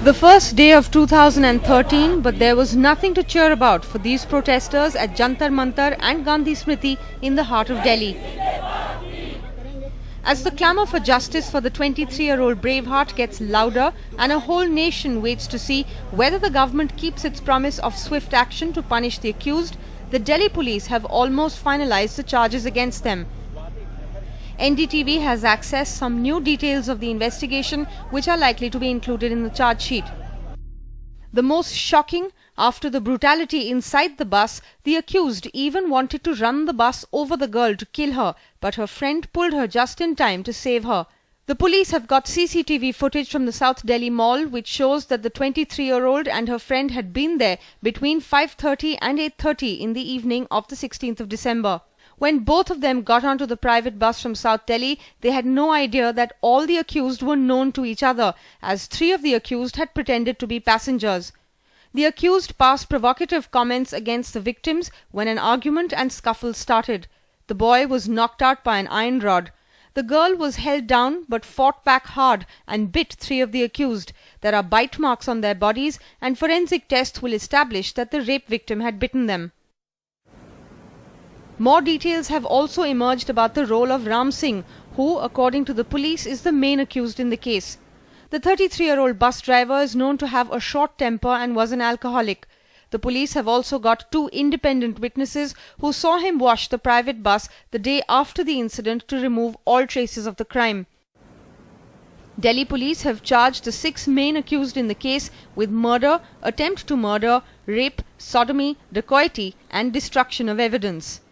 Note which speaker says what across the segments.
Speaker 1: The first day of 2013, but there was nothing to cheer about for these protesters at Jantar Mantar and Gandhi Smriti in the heart of Delhi. As the clamour for justice for the 23-year-old Braveheart gets louder and a whole nation waits to see whether the government keeps its promise of swift action to punish the accused, the Delhi police have almost finalized the charges against them. NDTV has accessed some new details of the investigation which are likely to be included in the charge sheet. The most shocking, after the brutality inside the bus, the accused even wanted to run the bus over the girl to kill her, but her friend pulled her just in time to save her. The police have got CCTV footage from the South Delhi Mall which shows that the 23-year-old and her friend had been there between 5:30 and 8:30 in the evening of the 16th of December. When both of them got onto the private bus from South Delhi, they had no idea that all the accused were known to each other, as 3 of the accused had pretended to be passengers. The accused passed provocative comments against the victims when an argument and scuffle started. The boy was knocked out by an iron rod. The girl was held down but fought back hard and bit 3 of the accused. There are bite marks on their bodies and forensic tests will establish that the rape victim had bitten them. More details have also emerged about the role of Ram Singh, who, according to the police, is the main accused in the case. The 33-year-old bus driver is known to have a short temper and was an alcoholic. The police have also got 2 independent witnesses who saw him wash the private bus the day after the incident to remove all traces of the crime. Delhi police have charged the 6 main accused in the case with murder, attempt to murder, rape, sodomy, dacoity and destruction of evidence.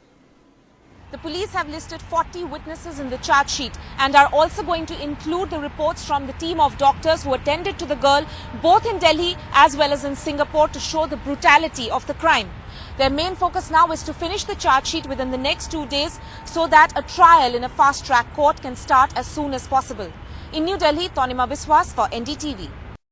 Speaker 2: The police have listed 40 witnesses in the charge sheet and are also going to include the reports from the team of doctors who attended to the girl both in Delhi as well as in Singapore to show the brutality of the crime. Their main focus now is to finish the charge sheet within the next 2 days so that a trial in a fast-track court can start as soon as possible. In New Delhi, Tanima Biswas for NDTV.